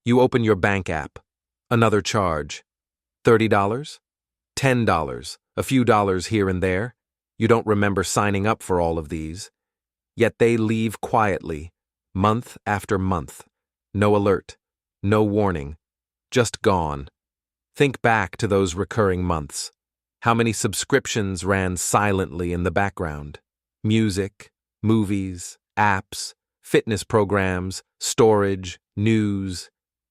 You open your bank app. Another charge. $30? $10, a few dollars here and there. You don't remember signing up for all of these. Yet they leave quietly, month after month. No alert, no warning, just gone. Think back to those recurring months. How many subscriptions ran silently in the background? Music, movies, apps, fitness programs, storage, news.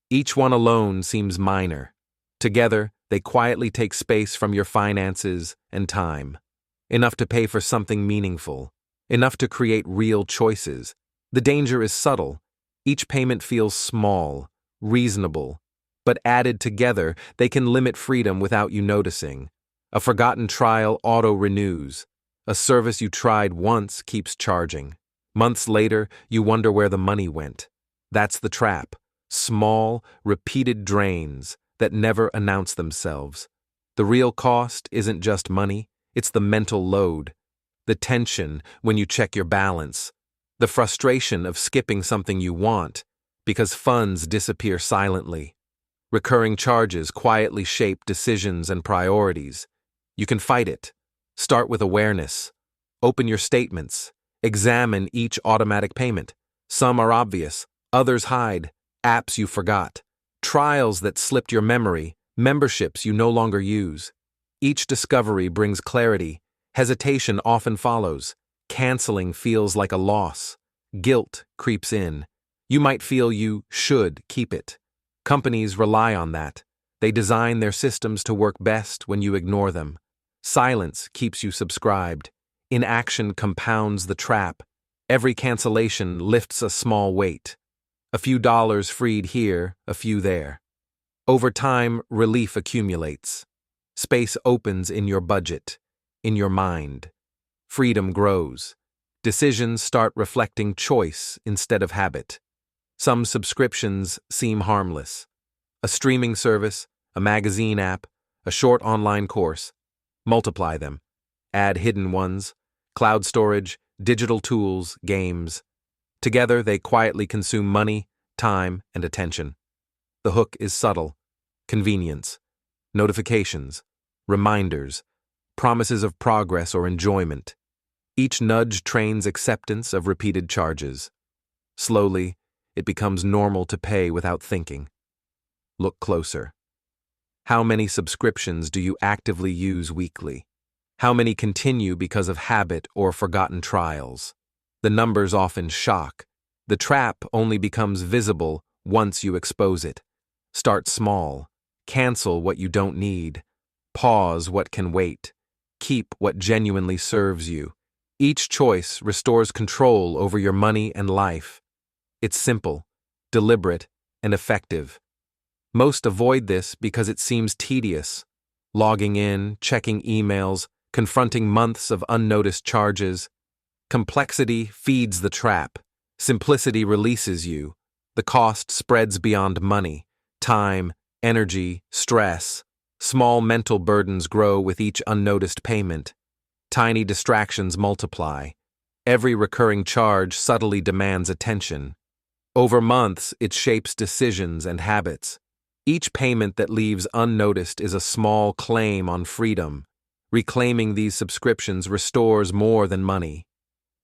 Each one alone seems minor. Together, they quietly take space from your finances and time. Enough to pay for something meaningful. Enough to create real choices. The danger is subtle. Each payment feels small, reasonable, but added together, they can limit freedom without you noticing. A forgotten trial auto-renews. A service you tried once keeps charging. Months later, you wonder where the money went. That's the trap. Small, repeated drains that never announce themselves. The real cost isn't just money, it's the mental load. The tension when you check your balance. The frustration of skipping something you want because funds disappear silently. Recurring charges quietly shape decisions and priorities. You can fight it. Start with awareness. Open your statements. Examine each automatic payment. Some are obvious, others hide. Apps you forgot. Trials that slipped your memory. Memberships you no longer use. Each discovery brings clarity. Hesitation often follows. Canceling feels like a loss. Guilt creeps in. You might feel you should keep it. Companies rely on that. They design their systems to work best when you ignore them. Silence keeps you subscribed. Inaction compounds the trap. Every cancellation lifts a small weight. A few dollars freed here, a few there. Over time, relief accumulates. Space opens in your budget, in your mind. Freedom grows. Decisions start reflecting choice instead of habit. Some subscriptions seem harmless. A streaming service, a magazine app, a short online course. Multiply them. Add hidden ones, cloud storage, digital tools, games. Together, they quietly consume money, time, and attention. The hook is subtle. Convenience. Notifications. Reminders. Promises of progress or enjoyment. Each nudge trains acceptance of repeated charges. Slowly, it becomes normal to pay without thinking. Look closer. How many subscriptions do you actively use weekly? How many continue because of habit or forgotten trials? The numbers often shock. The trap only becomes visible once you expose it. Start small. Cancel what you don't need. Pause what can wait. Keep what genuinely serves you. Each choice restores control over your money and life. It's simple, deliberate, and effective. Most avoid this because it seems tedious. Logging in, checking emails, confronting months of unnoticed charges. Complexity feeds the trap. Simplicity releases you. The cost spreads beyond money. Time, energy, stress. Small mental burdens grow with each unnoticed payment. Tiny distractions multiply. Every recurring charge subtly demands attention. Over months, it shapes decisions and habits. Each payment that leaves unnoticed is a small claim on freedom. Reclaiming these subscriptions restores more than money.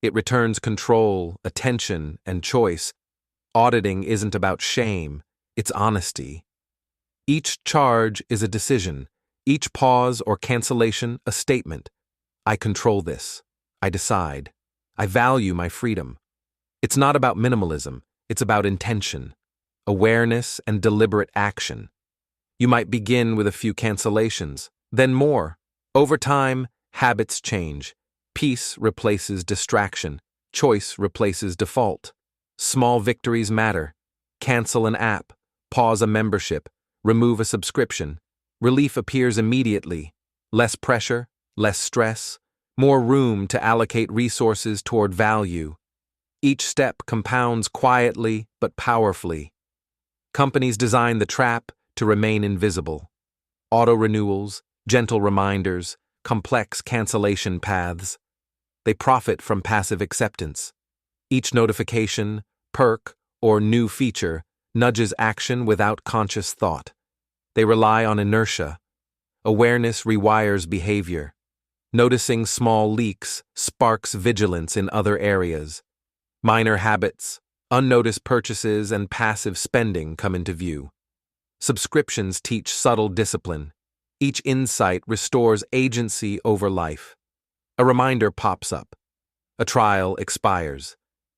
It returns control, attention, and choice. Auditing isn't about shame, it's honesty. Each charge is a decision. Each pause or cancellation, a statement. I control this. I decide. I value my freedom. It's not about minimalism. It's about intention, awareness, and deliberate action. You might begin with a few cancellations, then more. Over time, habits change. Peace replaces distraction. Choice replaces default. Small victories matter. Cancel an app. Pause a membership. Remove a subscription. Relief appears immediately. Less pressure, less stress, more room to allocate resources toward value. Each step compounds quietly but powerfully. Companies design the trap to remain invisible. Auto-renewals, gentle reminders, complex cancellation paths. They profit from passive acceptance. Each notification, perk, or new feature nudges action without conscious thought. They rely on inertia. Awareness rewires behavior. Noticing small leaks sparks vigilance in other areas. Minor habits, unnoticed purchases, and passive spending come into view. Subscriptions teach subtle discipline. Each insight restores agency over life. A reminder pops up. A trial expires.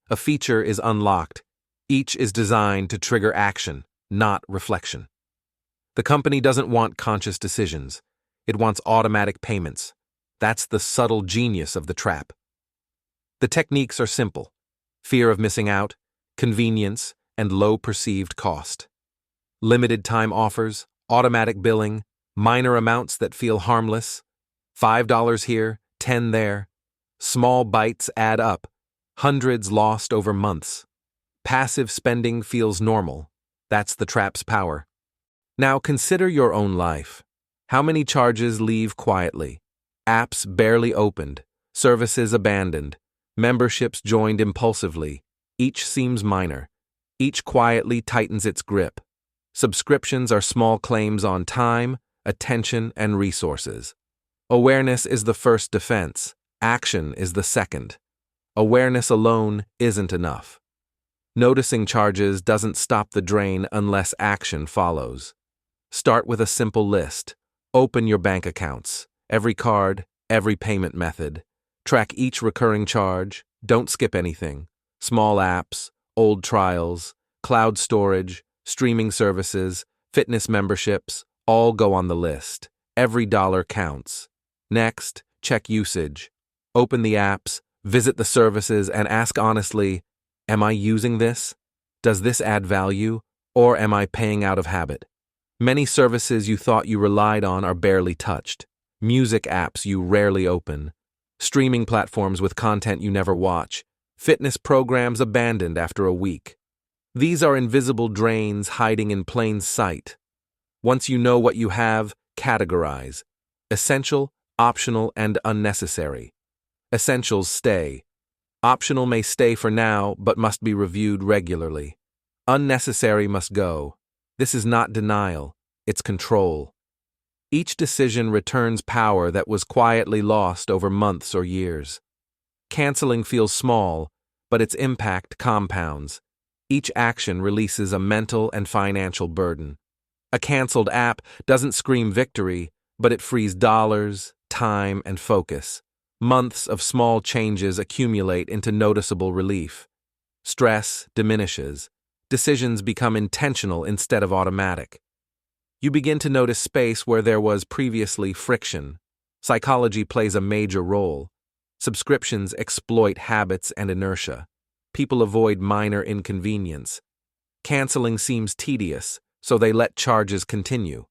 A feature is unlocked. Each is designed to trigger action, not reflection. The company doesn't want conscious decisions. It wants automatic payments. That's the subtle genius of the trap. The techniques are simple: fear of missing out, convenience, and low perceived cost. Limited time offers, automatic billing, minor amounts that feel harmless. $5 here, 10 there. Small bites add up, hundreds lost over months. Passive spending feels normal. That's the trap's power. Now consider your own life. How many charges leave quietly? Apps barely opened, services abandoned, memberships joined impulsively. Each seems minor. Each quietly tightens its grip. Subscriptions are small claims on time, attention, and resources. Awareness is the first defense. Action is the second. Awareness alone isn't enough. Noticing charges doesn't stop the drain unless action follows. Start with a simple list. Open your bank accounts, every card, every payment method. Track each recurring charge. Don't skip anything. Small apps, old trials, cloud storage, streaming services, fitness memberships, all go on the list. Every dollar counts. Next, check usage. Open the apps, visit the services, and ask honestly, am I using this? Does this add value? Or am I paying out of habit? Many services you thought you relied on are barely touched. Music apps you rarely open. Streaming platforms with content you never watch. Fitness programs abandoned after a week. These are invisible drains hiding in plain sight. Once you know what you have, categorize. Essential, optional, and unnecessary. Essentials stay. Optional may stay for now, but must be reviewed regularly. Unnecessary must go. This is not denial, it's control. Each decision returns power that was quietly lost over months or years. Canceling feels small, but its impact compounds. Each action releases a mental and financial burden. A canceled app doesn't scream victory, but it frees dollars, time, and focus. Months of small changes accumulate into noticeable relief. Stress diminishes. Decisions become intentional instead of automatic. You begin to notice space where there was previously friction. Psychology plays a major role. Subscriptions exploit habits and inertia. People avoid minor inconvenience. Canceling seems tedious, so they let charges continue.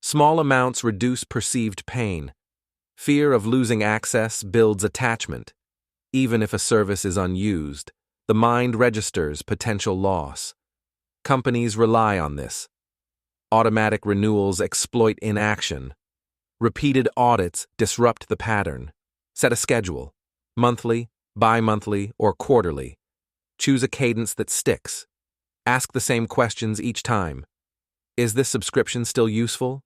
Small amounts reduce perceived pain. Fear of losing access builds attachment. Even if a service is unused, the mind registers potential loss. Companies rely on this. Automatic renewals exploit inaction. Repeated audits disrupt the pattern. Set a schedule: monthly, bi-monthly, or quarterly. Choose a cadence that sticks. Ask the same questions each time. Is this subscription still useful?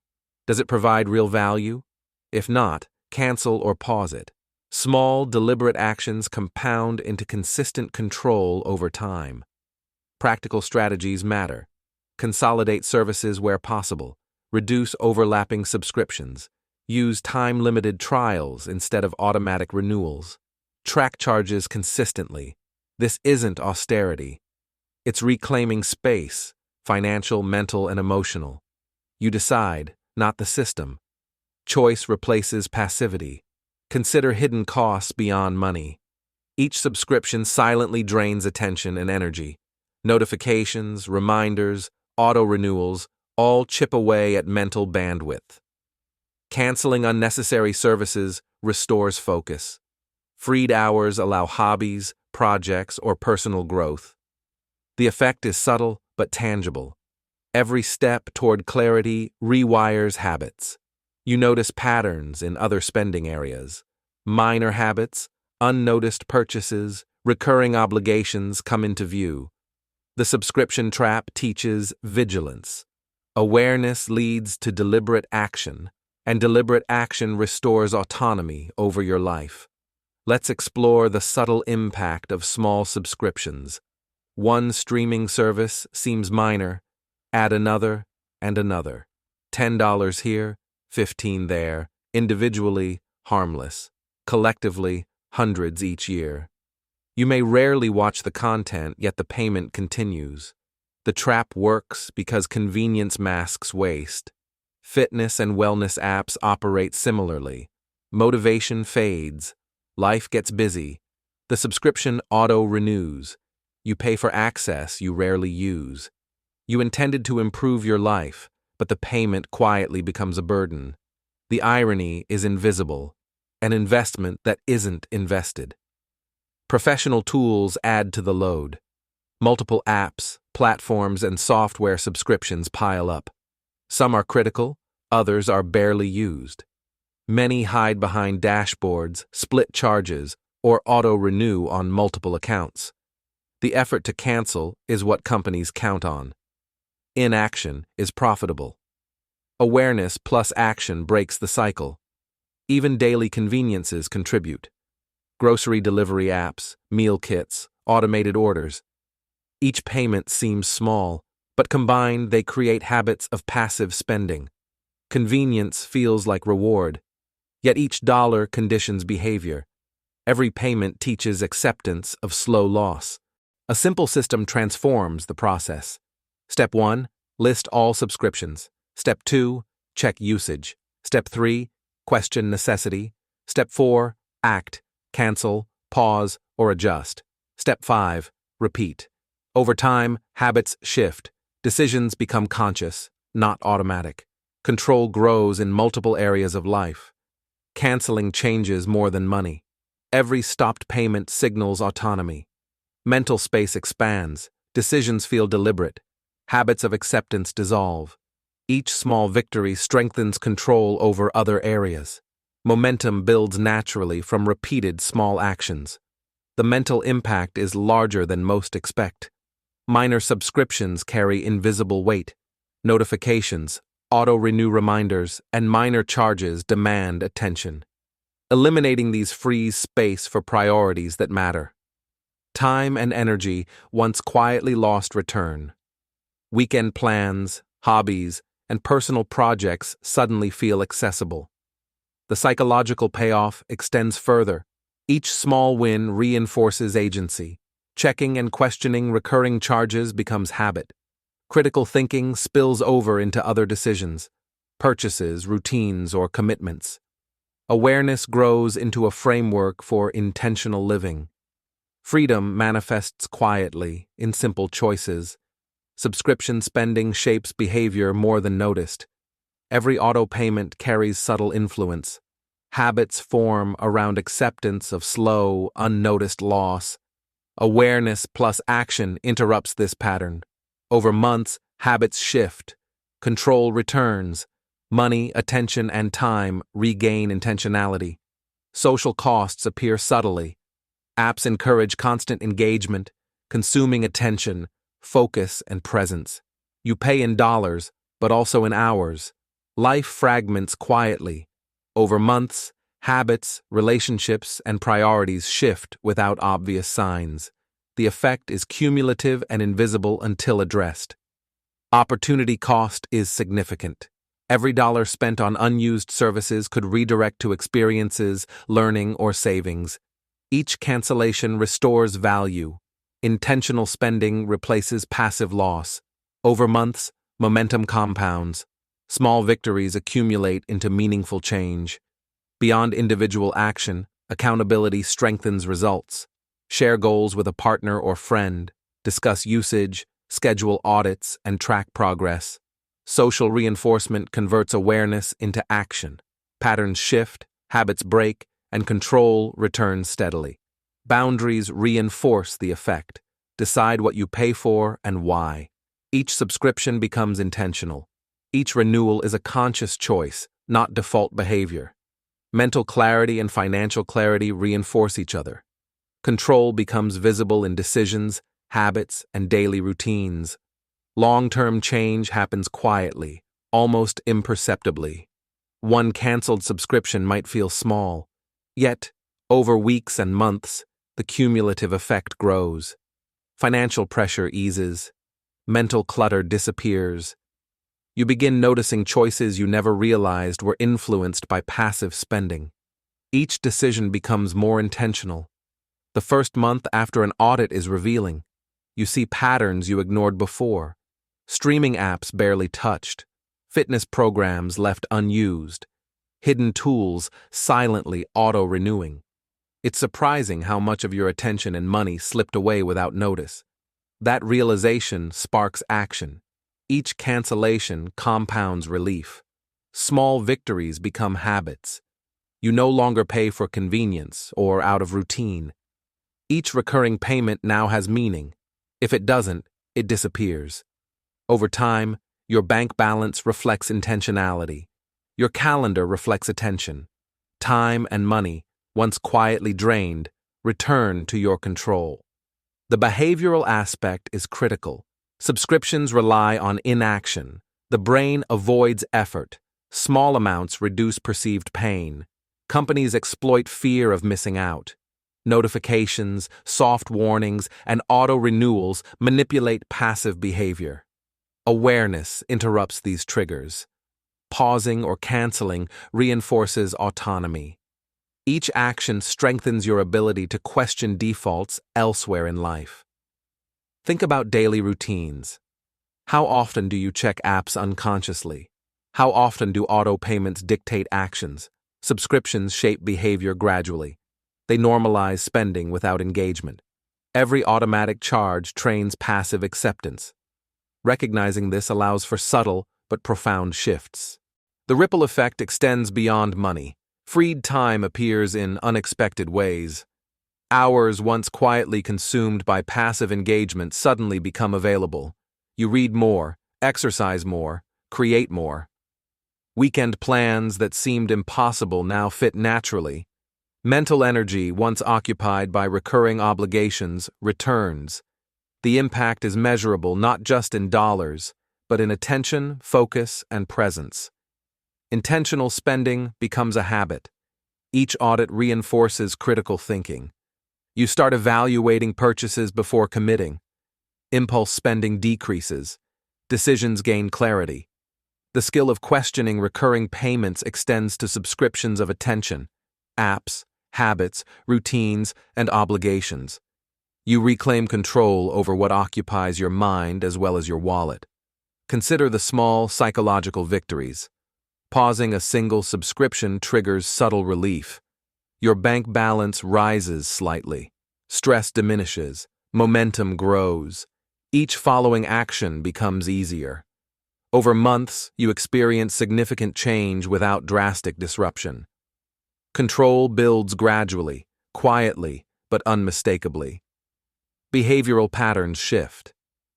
Does it provide real value? If not, cancel or pause it. Small, deliberate actions compound into consistent control over time. Practical strategies matter. Consolidate services where possible. Reduce overlapping subscriptions. Use time-limited trials instead of automatic renewals. Track charges consistently. This isn't austerity. It's reclaiming space, financial, mental, and emotional. You decide, not the system. Choice replaces passivity. Consider hidden costs beyond money. Each subscription silently drains attention and energy. Notifications, reminders, auto-renewals all chip away at mental bandwidth. Canceling unnecessary services restores focus. Freed hours allow hobbies, projects, or personal growth. The effect is subtle but tangible. Every step toward clarity rewires habits. You notice patterns in other spending areas. Minor habits, unnoticed purchases, recurring obligations come into view. The subscription trap teaches vigilance. Awareness leads to deliberate action, and deliberate action restores autonomy over your life. Let's explore the subtle impact of small subscriptions. One streaming service seems minor, add another and another. $10 here, $15 there, individually, harmless. Collectively, hundreds each year. You may rarely watch the content, yet the payment continues. The trap works because convenience masks waste. Fitness and wellness apps operate similarly. Motivation fades. Life gets busy. The subscription auto-renews. You pay for access you rarely use. You intended to improve your life, but the payment quietly becomes a burden. The irony is invisible, an investment that isn't invested. Professional tools add to the load. Multiple apps, platforms, and software subscriptions pile up. Some are critical, others are barely used. Many hide behind dashboards, split charges, or auto-renew on multiple accounts. The effort to cancel is what companies count on. Inaction is profitable. Awareness plus action breaks the cycle. Even daily conveniences contribute. Grocery delivery apps, meal kits, automated orders. Each payment seems small, but combined they create habits of passive spending. Convenience feels like reward, yet each dollar conditions behavior. Every payment teaches acceptance of slow loss. A simple system transforms the process. Step 1, list all subscriptions. Step 2, check usage. Step 3, question necessity. Step 4, act, cancel, pause, or adjust. Step 5, repeat. Over time, habits shift. Decisions become conscious, not automatic. Control grows in multiple areas of life. Canceling changes more than money. Every stopped payment signals autonomy. Mental space expands. Decisions feel deliberate. Habits of acceptance dissolve. Each small victory strengthens control over other areas. Momentum builds naturally from repeated small actions. The mental impact is larger than most expect. Minor subscriptions carry invisible weight. Notifications, auto-renew reminders, and minor charges demand attention. Eliminating these frees space for priorities that matter. Time and energy, once quietly lost, return. Weekend plans, hobbies, and personal projects suddenly feel accessible. The psychological payoff extends further. Each small win reinforces agency. Checking and questioning recurring charges becomes habit. Critical thinking spills over into other decisions, purchases, routines, or commitments. Awareness grows into a framework for intentional living. Freedom manifests quietly in simple choices. Subscription spending shapes behavior more than noticed. Every auto payment carries subtle influence. Habits form around acceptance of slow, unnoticed loss. Awareness plus action interrupts this pattern. Over months, habits shift. Control returns. Money, attention, and time regain intentionality. Social costs appear subtly. Apps encourage constant engagement, consuming attention, focus, and presence. You pay in dollars, but also in hours. Life fragments quietly. Over months, habits, relationships, and priorities shift without obvious signs. The effect is cumulative and invisible until addressed. Opportunity cost is significant. Every dollar spent on unused services could redirect to experiences, learning, or savings. Each cancellation restores value. Intentional spending replaces passive loss. Over months, momentum compounds. Small victories accumulate into meaningful change. Beyond individual action, accountability strengthens results. Share goals with a partner or friend. Discuss usage, schedule audits, and track progress. Social reinforcement converts awareness into action. Patterns shift, habits break, and control returns steadily. Boundaries reinforce the effect. Decide what you pay for and why. Each subscription becomes intentional. Each renewal is a conscious choice, not default behavior. Mental clarity and financial clarity reinforce each other. Control becomes visible in decisions, habits, and daily routines. Long-term change happens quietly, almost imperceptibly. One canceled subscription might feel small, yet, over weeks and months, the cumulative effect grows. Financial pressure eases, mental clutter disappears. You begin noticing choices you never realized were influenced by passive spending. Each decision becomes more intentional. The first month after an audit is revealing. You see patterns you ignored before. Streaming apps barely touched. Fitness programs left unused. Hidden tools silently auto-renewing. It's surprising how much of your attention and money slipped away without notice. That realization sparks action. Each cancellation compounds relief. Small victories become habits. You no longer pay for convenience or out of routine. Each recurring payment now has meaning. If it doesn't, it disappears. Over time, your bank balance reflects intentionality. Your calendar reflects attention. Time and money, once quietly drained, return to your control. The behavioral aspect is critical. Subscriptions rely on inaction. The brain avoids effort. Small amounts reduce perceived pain. Companies exploit fear of missing out. Notifications, soft warnings, and auto-renewals manipulate passive behavior. Awareness interrupts these triggers. Pausing or canceling reinforces autonomy. Each action strengthens your ability to question defaults elsewhere in life. Think about daily routines. How often do you check apps unconsciously? How often do auto payments dictate actions? Subscriptions shape behavior gradually. They normalize spending without engagement. Every automatic charge trains passive acceptance. Recognizing this allows for subtle but profound shifts. The ripple effect extends beyond money. Freed time appears in unexpected ways. Hours once quietly consumed by passive engagement suddenly become available. You read more, exercise more, create more. Weekend plans that seemed impossible now fit naturally. Mental energy once occupied by recurring obligations returns. The impact is measurable not just in dollars, but in attention, focus, and presence. Intentional spending becomes a habit. Each audit reinforces critical thinking. You start evaluating purchases before committing. Impulse spending decreases. Decisions gain clarity. The skill of questioning recurring payments extends to subscriptions of attention, apps, habits, routines, and obligations. You reclaim control over what occupies your mind as well as your wallet. Consider the small psychological victories. Pausing a single subscription triggers subtle relief. Your bank balance rises slightly. Stress diminishes. Momentum grows. Each following action becomes easier. Over months, you experience significant change without drastic disruption. Control builds gradually, quietly, but unmistakably. Behavioral patterns shift.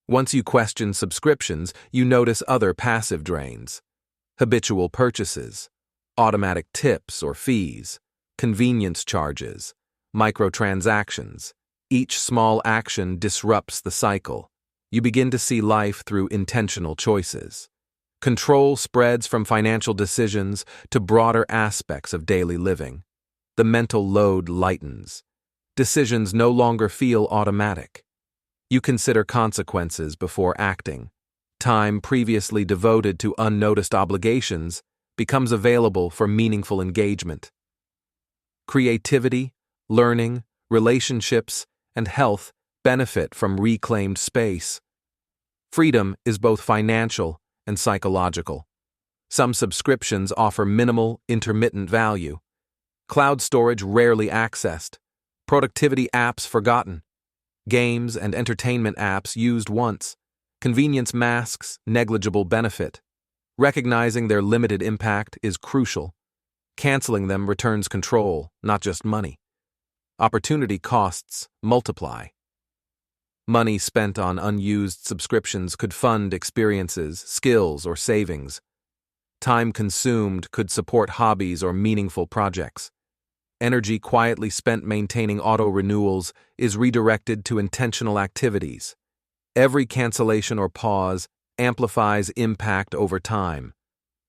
Once you question subscriptions, you notice other passive drains. Habitual purchases, automatic tips or fees, convenience charges, microtransactions. Each small action disrupts the cycle. You begin to see life through intentional choices. Control spreads from financial decisions to broader aspects of daily living. The mental load lightens. Decisions no longer feel automatic. You consider consequences before acting. Time previously devoted to unnoticed obligations becomes available for meaningful engagement. Creativity, learning, relationships, and health benefit from reclaimed space. Freedom is both financial and psychological. Some subscriptions offer minimal, intermittent value. Cloud storage rarely accessed. Productivity apps forgotten. Games and entertainment apps used once. Convenience masks negligible benefit. Recognizing their limited impact is crucial. Canceling them returns control, not just money. Opportunity costs multiply. Money spent on unused subscriptions could fund experiences, skills, or savings. Time consumed could support hobbies or meaningful projects. Energy quietly spent maintaining auto-renewals is redirected to intentional activities. Every cancellation or pause amplifies impact over time.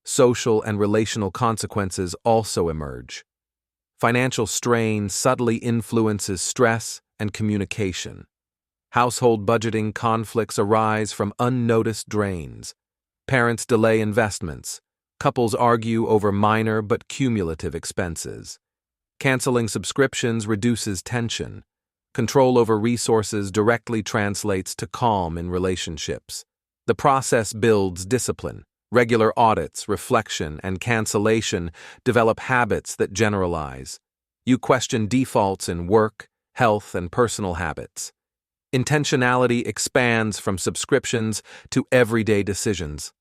Social and relational consequences also emerge. Financial strain subtly influences stress and communication. Household budgeting conflicts arise from unnoticed drains. Parents delay investments. Couples argue over minor but cumulative expenses. Canceling subscriptions reduces tension. Control over resources directly translates to calm in relationships. The process builds discipline. Regular audits, reflection, and cancellation develop habits that generalize. You question defaults in work, health, and personal habits. Intentionality expands from subscriptions to everyday decisions.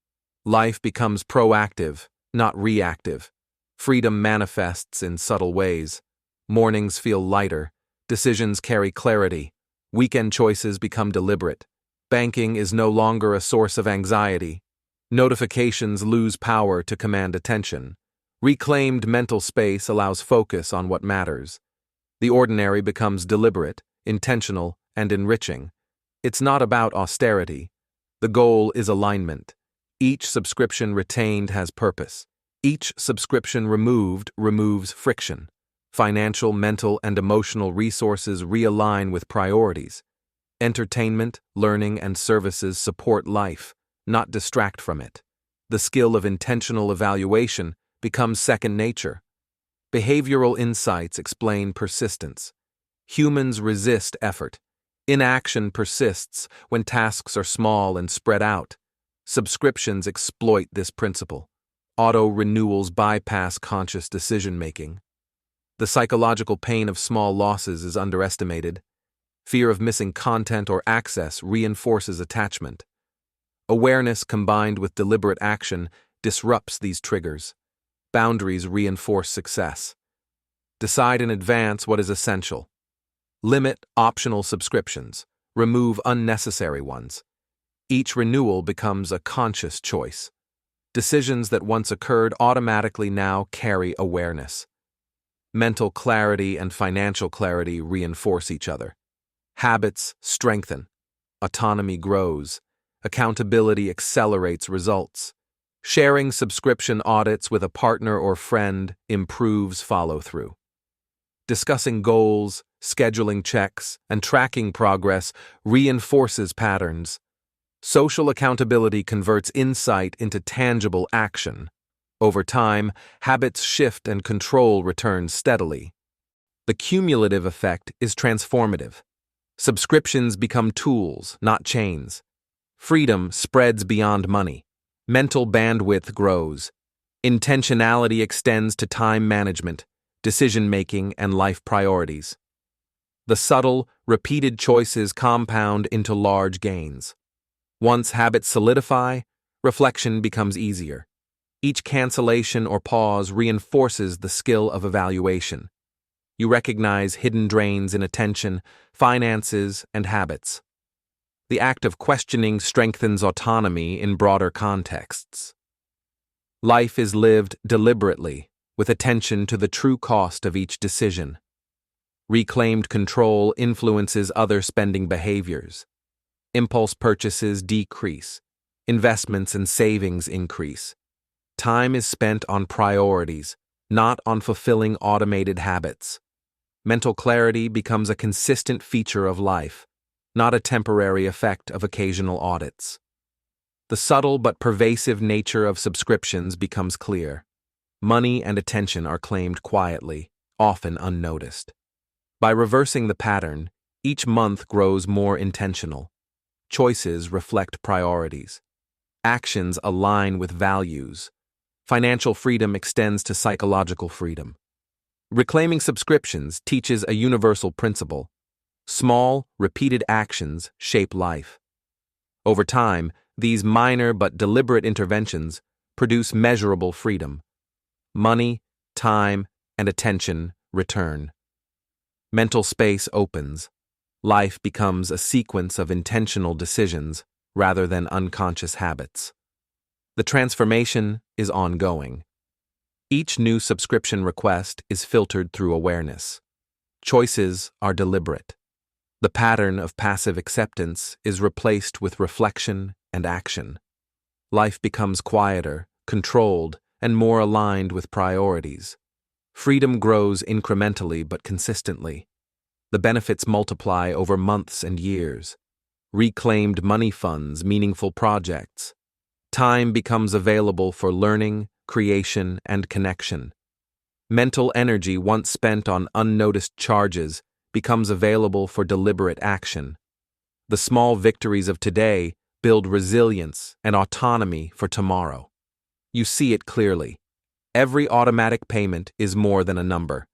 Life becomes proactive, not reactive. Freedom manifests in subtle ways. Mornings feel lighter. Decisions carry clarity. Weekend choices become deliberate. Banking is no longer a source of anxiety. Notifications lose power to command attention. Reclaimed mental space allows focus on what matters. The ordinary becomes deliberate, intentional, and enriching. It's not about austerity. The goal is alignment. Each subscription retained has purpose. Each subscription removed removes friction. Financial, mental, and emotional resources realign with priorities. Entertainment, learning, and services support life, not distract from it. The skill of intentional evaluation becomes second nature. Behavioral insights explain persistence. Humans resist effort. Inaction persists when tasks are small and spread out. Subscriptions exploit this principle. Auto-renewals bypass conscious decision-making. The psychological pain of small losses is underestimated. Fear of missing content or access reinforces attachment. Awareness combined with deliberate action disrupts these triggers. Boundaries reinforce success. Decide in advance what is essential. Limit optional subscriptions. Remove unnecessary ones. Each renewal becomes a conscious choice. Decisions that once occurred automatically now carry awareness. Mental clarity and financial clarity reinforce each other. Habits strengthen. Autonomy grows. Accountability accelerates results. Sharing subscription audits with a partner or friend improves follow-through. Discussing goals, scheduling checks, and tracking progress reinforces patterns. Social accountability converts insight into tangible action. Over time, habits shift and control returns steadily. The cumulative effect is transformative. Subscriptions become tools, not chains. Freedom spreads beyond money. Mental bandwidth grows. Intentionality extends to time management, decision-making, and life priorities. The subtle, repeated choices compound into large gains. Once habits solidify, reflection becomes easier. Each cancellation or pause reinforces the skill of evaluation. You recognize hidden drains in attention, finances, and habits. The act of questioning strengthens autonomy in broader contexts. Life is lived deliberately, with attention to the true cost of each decision. Reclaimed control influences other spending behaviors. Impulse purchases decrease. Investments and savings increase. Time is spent on priorities, not on fulfilling automated habits. Mental clarity becomes a consistent feature of life, not a temporary effect of occasional audits. The subtle but pervasive nature of subscriptions becomes clear. Money and attention are claimed quietly, often unnoticed. By reversing the pattern, each month grows more intentional. Choices reflect priorities. Actions align with values. Financial freedom extends to psychological freedom. Reclaiming subscriptions teaches a universal principle. Small, repeated actions shape life. Over time, these minor but deliberate interventions produce measurable freedom. Money, time, and attention return. Mental space opens. Life becomes a sequence of intentional decisions rather than unconscious habits. The transformation is ongoing. Each new subscription request is filtered through awareness. Choices are deliberate. The pattern of passive acceptance is replaced with reflection and action. Life becomes quieter, controlled, and more aligned with priorities. Freedom grows incrementally but consistently. The benefits multiply over months and years. Reclaimed money funds, meaningful projects. Time becomes available for learning, creation, and connection. Mental energy once spent on unnoticed charges becomes available for deliberate action. The small victories of today build resilience and autonomy for tomorrow. You see it clearly. Every automatic payment is more than a number.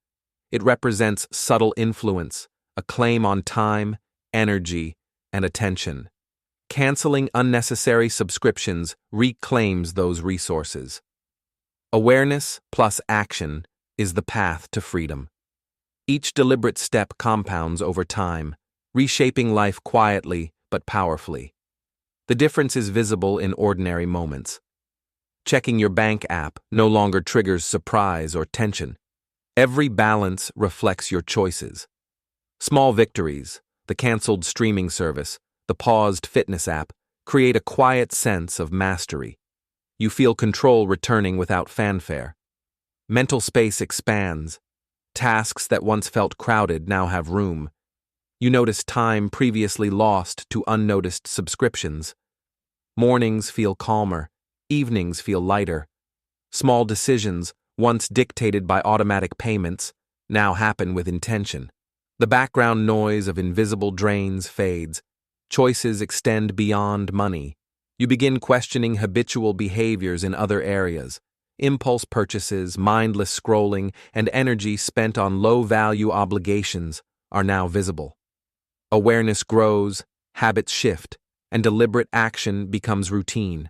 It represents subtle influence, a claim on time, energy, and attention. Canceling unnecessary subscriptions reclaims those resources. Awareness plus action is the path to freedom. Each deliberate step compounds over time, reshaping life quietly but powerfully. The difference is visible in ordinary moments. Checking your bank app no longer triggers surprise or tension. Every balance reflects your choices. Small victories, the canceled streaming service, the paused fitness app, create a quiet sense of mastery. You feel control returning without fanfare. Mental space expands. Tasks that once felt crowded now have room. You notice time previously lost to unnoticed subscriptions. Mornings feel calmer, evenings feel lighter. Small decisions, once dictated by automatic payments, now happen with intention. The background noise of invisible drains fades. Choices extend beyond money. You begin questioning habitual behaviors in other areas. Impulse purchases, mindless scrolling, and energy spent on low-value obligations are now visible. Awareness grows, habits shift, and deliberate action becomes routine.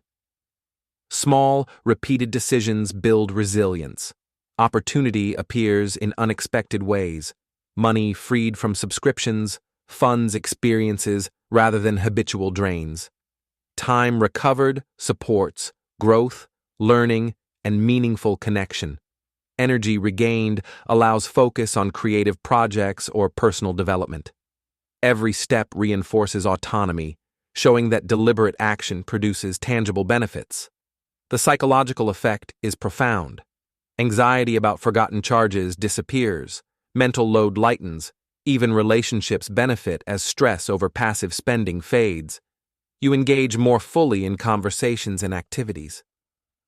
Small, repeated decisions build resilience. Opportunity appears in unexpected ways. Money freed from subscriptions, funds experiences rather than habitual drains. Time recovered supports growth, learning, and meaningful connection. Energy regained allows focus on creative projects or personal development. Every step reinforces autonomy, showing that deliberate action produces tangible benefits. The psychological effect is profound. Anxiety about forgotten charges disappears, mental load lightens, even relationships benefit as stress over passive spending fades. You engage more fully in conversations and activities.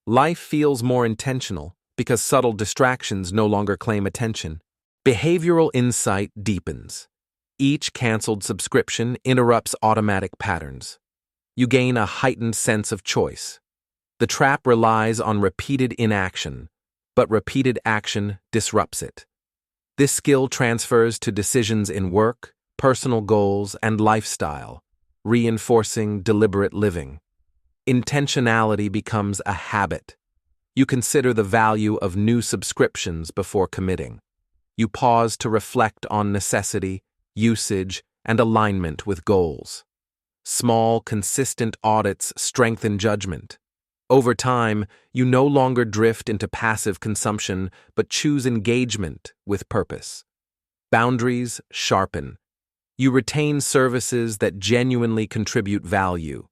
Life feels more intentional because subtle distractions no longer claim attention. Behavioral insight deepens. Each canceled subscription interrupts automatic patterns. You gain a heightened sense of choice. The trap relies on repeated inaction, but repeated action disrupts it. This skill transfers to decisions in work, personal goals, and lifestyle, reinforcing deliberate living. Intentionality becomes a habit. You consider the value of new subscriptions before committing. You pause to reflect on necessity, usage, and alignment with goals. Small, consistent audits strengthen judgment. Over time, you no longer drift into passive consumption but choose engagement with purpose. Boundaries sharpen. You retain services that genuinely contribute value.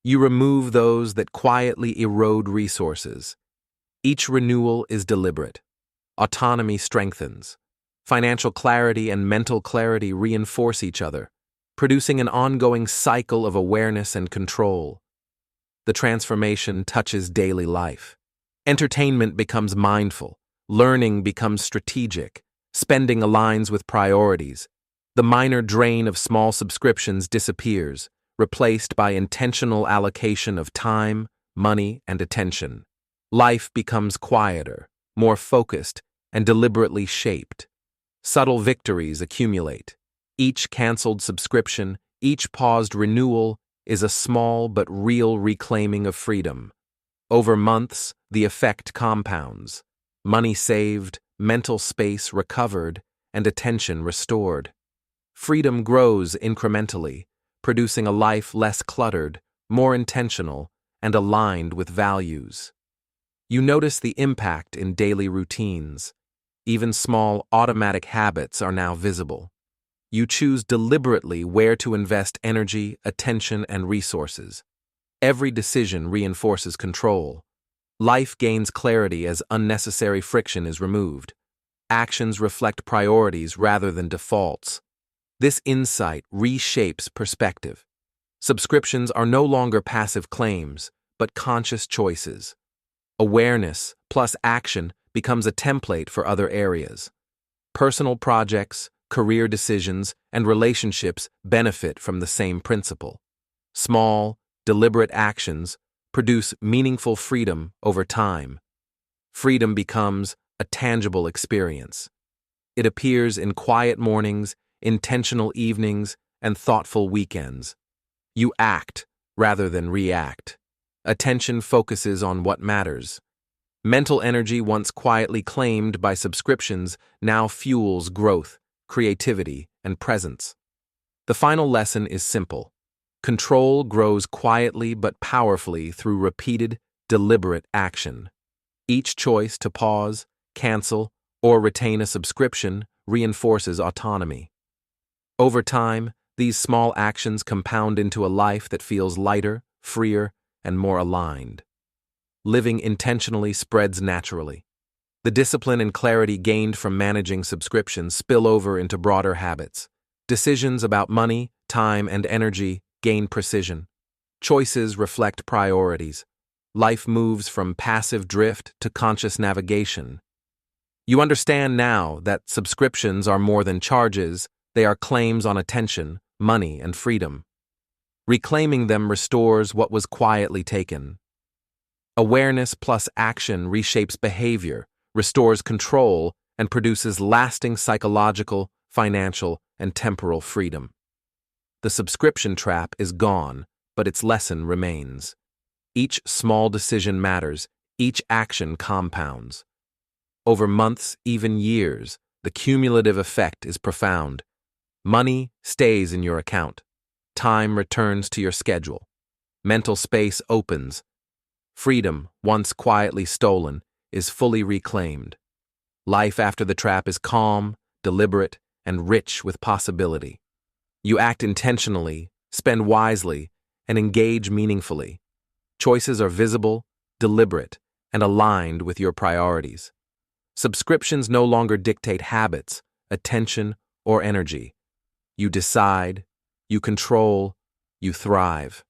You remove those that quietly erode resources. Each renewal is deliberate. Autonomy strengthens. Financial clarity and mental clarity reinforce each other, producing an ongoing cycle of awareness and control. The transformation touches daily life. Entertainment becomes mindful. Learning becomes strategic. Spending aligns with priorities. The minor drain of small subscriptions disappears, replaced by intentional allocation of time, money, and attention. Life becomes quieter, more focused, and deliberately shaped. Subtle victories accumulate. Each canceled subscription, each paused renewal, is a small but real reclaiming of freedom. Over months, the effect compounds. Money saved, mental space recovered, and attention restored. Freedom grows incrementally, producing a life less cluttered, more intentional, and aligned with values. You notice the impact in daily routines. Even small automatic habits are now visible. You choose deliberately where to invest energy, attention, and resources. Every decision reinforces control. Life gains clarity as unnecessary friction is removed. Actions reflect priorities rather than defaults. This insight reshapes perspective. Subscriptions are no longer passive claims, but conscious choices. Awareness plus action becomes a template for other areas. Personal projects, career decisions, and relationships benefit from the same principle. Small, deliberate actions produce meaningful freedom over time. Freedom becomes a tangible experience. It appears in quiet mornings, intentional evenings, and thoughtful weekends. You act rather than react. Attention focuses on what matters. Mental energy once quietly claimed by subscriptions now fuels growth, creativity, and presence. The final lesson is simple. Control grows quietly but powerfully through repeated, deliberate action. Each choice to pause, cancel, or retain a subscription reinforces autonomy. Over time, these small actions compound into a life that feels lighter, freer, and more aligned. Living intentionally spreads naturally. The discipline and clarity gained from managing subscriptions spill over into broader habits. Decisions about money, time, and energy gain precision. Choices reflect priorities. Life moves from passive drift to conscious navigation. You understand now that subscriptions are more than charges, they are claims on attention, money, and freedom. Reclaiming them restores what was quietly taken. Awareness plus action reshapes behavior, restores control, and produces lasting psychological, financial, and temporal freedom. The subscription trap is gone, but its lesson remains. Each small decision matters, each action compounds. Over months, even years, the cumulative effect is profound. Money stays in your account. Time returns to your schedule. Mental space opens. Freedom, once quietly stolen, is fully reclaimed. Life after the trap is calm, deliberate, and rich with possibility. You act intentionally, spend wisely, and engage meaningfully. Choices are visible, deliberate, and aligned with your priorities. Subscriptions no longer dictate habits, attention, or energy. You decide, you control, you thrive.